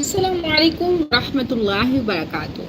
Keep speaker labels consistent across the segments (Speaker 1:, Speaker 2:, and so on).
Speaker 1: Assalamu alaikum rahmatullahi wabarakatuh.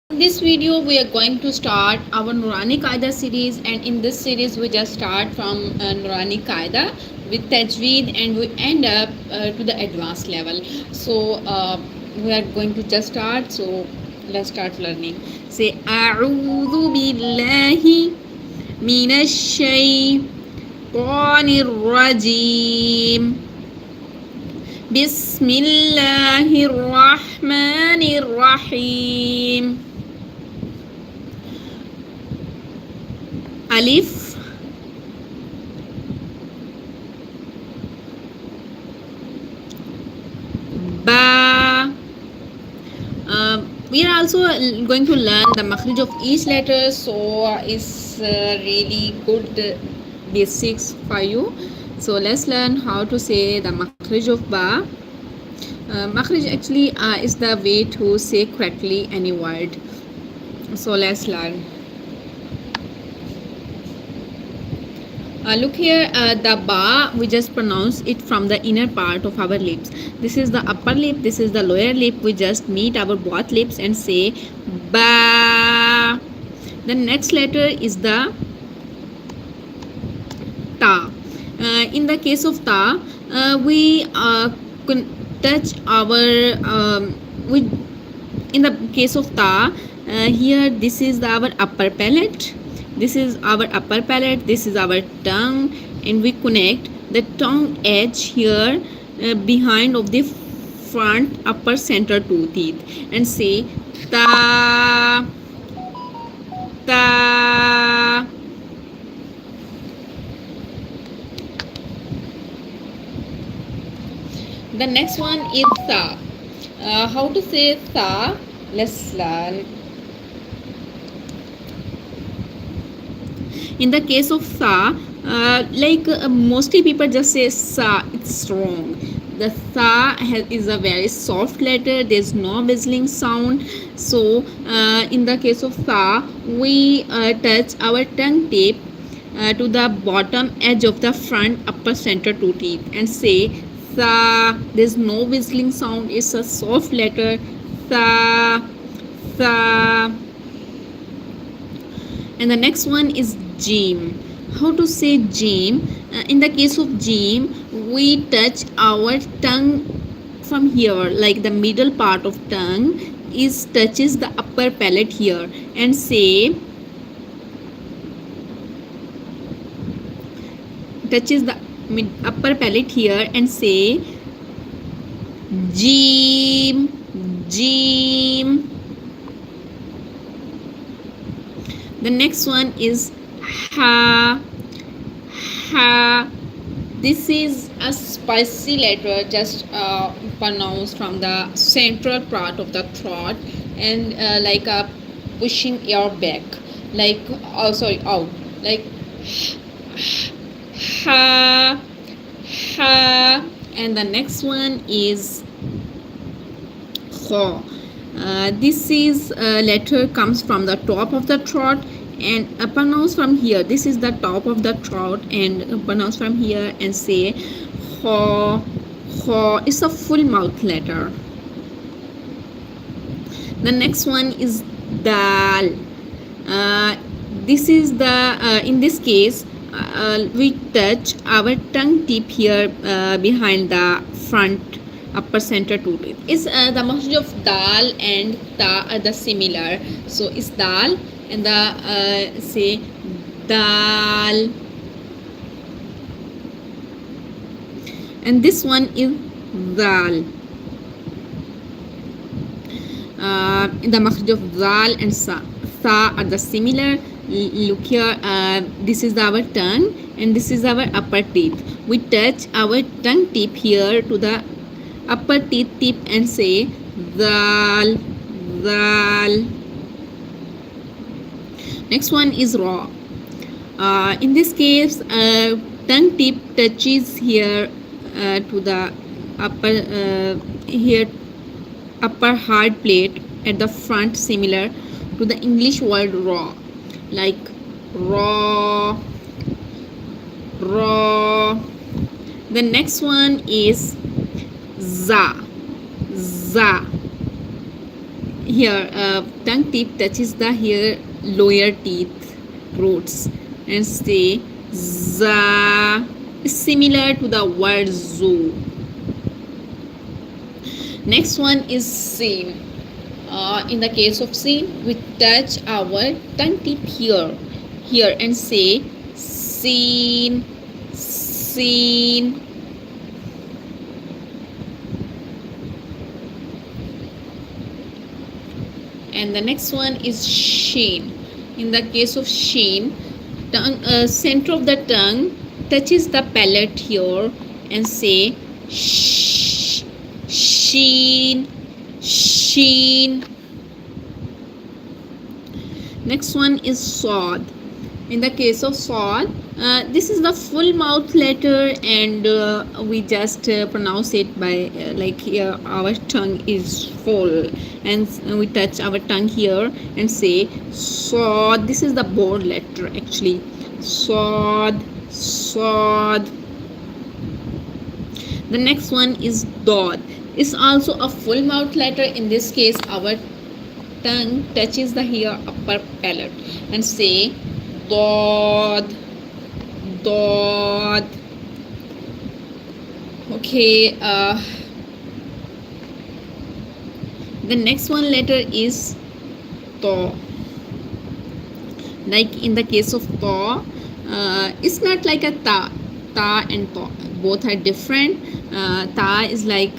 Speaker 1: In this video we are going to start our noraani qaida series, and in this series we just start from noraani qaida with tajweed and we end up to the advanced level. So we are going to just start, so let's start learning. Say a'udhu billahi minash shaytanir rajim. Bismillahirrahmanirrahim. Alif, Ba. We are also going to learn the makhrij of each letter, so it's really good basics for you. So let's learn how to say the makhrij of Ba. Makhrij actually is the way to say correctly any word. So let's learn. Look here, the ba, we just pronounce it from the inner part of our lips. This is the upper lip, this is the lower lip. We just meet our both lips and say ba. The next letter is the ta. In the case of ta, we touch our in the case of ta, here this is our upper palate. This is our upper palate, this is our tongue, and we connect the tongue edge here behind of the front upper center two teeth and say ta, ta. The next one is tha. How to say tha? Let's learn. In the case of tha, mostly people just say sa. It's wrong. The tha is a very soft letter. There's no whistling sound. So in the case of tha, we touch our tongue tip to the bottom edge of the front upper center two teeth and say tha. There's no whistling sound. It's a soft letter. Tha, tha. And the next one is jim. How to say jim? In the case of jim, we touch our tongue from here, like the middle part of tongue is touches the upper palate here and say touches the upper palate here and say jim, jim. The next one is ha, ha. This is a spicy letter, just pronounced from the central part of the throat and like pushing air back, like out, like ha, ha. And the next one is kho. This is letter comes from the top of the throat and pronounce from here. This is the top of the throat and pronounce from here and say kho, kho. It's a full mouth letter. The next one is dal. This is the in this case we touch our tongue tip here behind the front upper center two teeth. Is the makhraj of dal and ta are the similar, so is dal and the say dal. And this one is dal. The makhraj of dal and sa are the similar. Look here, this is our tongue and this is our upper teeth. We touch our tongue tip here to the upper teeth tip and say dal, dal. Next one is ra. In this case, tongue tip touches here to the upper here upper hard plate at the front, similar to the English word raw, like raw, raw. The next one is za. za. Here tongue tip touches the here lower teeth roots and say za. Is similar to the word zoo. Next one is sin. In the case of sin, we touch our tongue tip here and say sin, sin. And the next one is shin. In the case of shin, tongue center of the tongue touches the palate here and say shh, sheen, sheen. Next one is sod. In the case of sod, this is the full mouth letter, and we just pronounce it by like here our tongue is full, and we touch our tongue here and say sod. This is the bold letter actually. Sod, sod. The next one is dod. It's also a full mouth letter. In this case, our tongue touches the here upper palate and say dod, dod. Okay, the next one letter is to. Like in the case of to, it's not like a ta. Ta and to both are different. Ta is like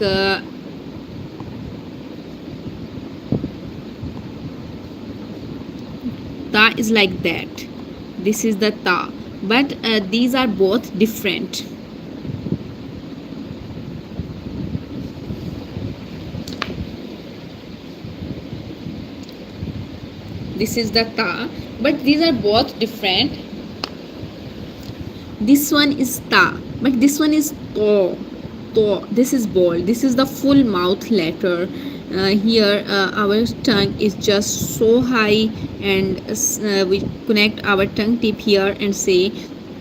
Speaker 1: ta is like that. This is the ta, but these are both different. This is the ta, but these are both different. This one is ta, but this one is to. To. This is bold. This is the full mouth letter. Here our tongue is just so high, and we connect our tongue tip here and say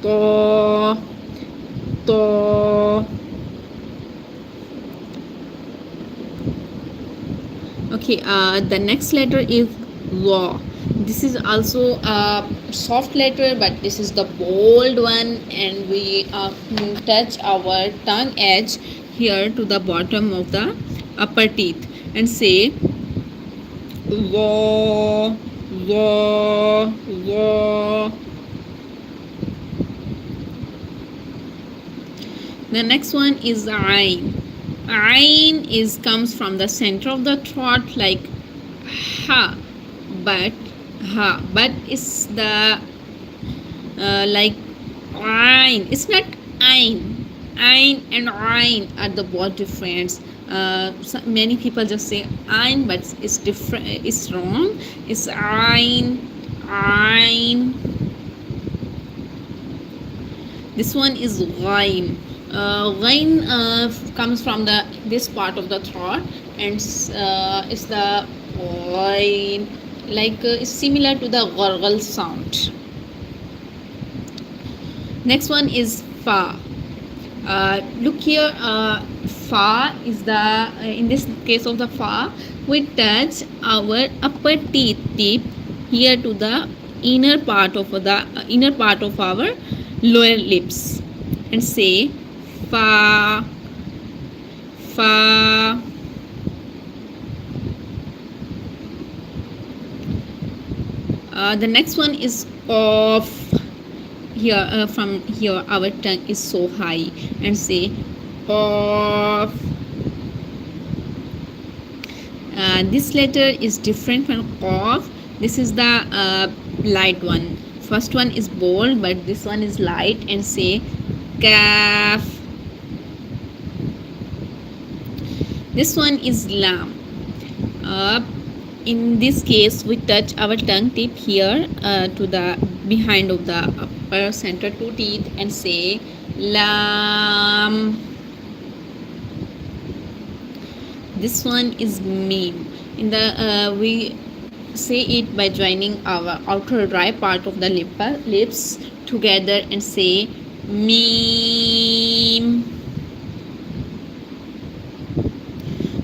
Speaker 1: to, to. Okay, the next letter is law. This is also a soft letter, but this is the bold one, and we touch our tongue edge here to the bottom of the upper teeth and say law, law, law. The next one is ain. Ain is comes from the center of the throat like ha, but it's the like ain. It's not ain. Ain and ain are the both different. So many people just say ain, but it's different. It's wrong. It's ain, ain. This one is ghain. Ghain comes from this part of the throat, and it's the ghain, like it's similar to the gurgle sound. Next one is fa. Look here, fa is the in this case of the fa, we touch our upper teeth tip here to the inner part of our lower lips and say fa, fa. The next one is off. Here from here our tongue is so high and say off. This letter is different from off. This is the light one. First one is bold, but this one is light and say calf. This one is lam. In this case, we touch our tongue tip here to the behind of the upper center two teeth and say lam. This one is meme. In the we say it by joining our outer dry part of the lips together and say meme.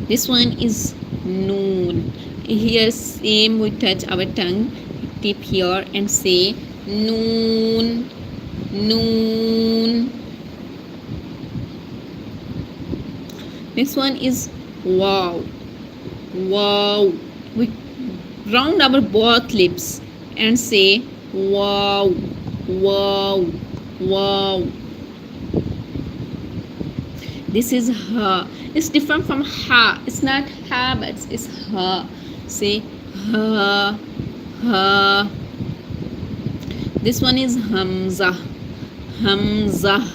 Speaker 1: This one is noon. Here same we touch our tongue tip here and say noon, noon. Next one is wow, wow. We round our both lips and say wow, wow, wow. This is ha. It's different from ha. It's not ha, but it's ha. Say ha, ha. This one is hamza, hamza.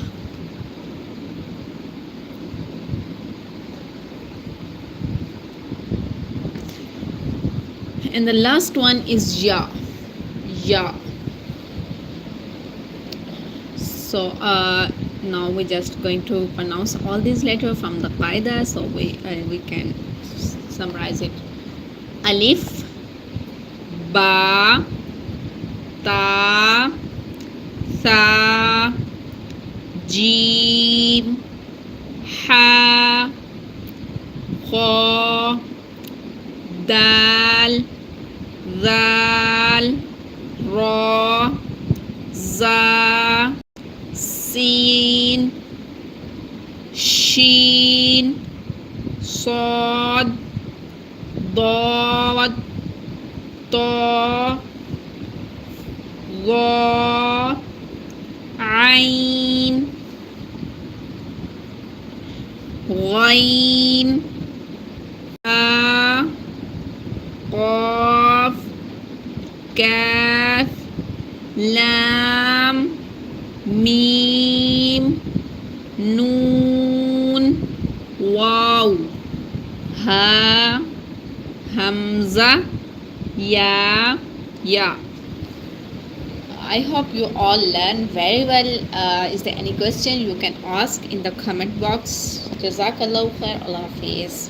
Speaker 1: And the last one is ya, ya. So now we're just going to pronounce all these letters from the qaida, so we can summarize it. Alif, ba, ta, tha, jim, ha, kha, dal, zal, ra, za, sin, shin, sad, dad, ta, dha, ain, ghain, ha, qaf, kaf, lam, mim, noon, wow, ha, hamza, ya, ya. I hope you all learn very well. Is there any question you can ask in the comment box? Jazakallah khair. Allah Hafiz.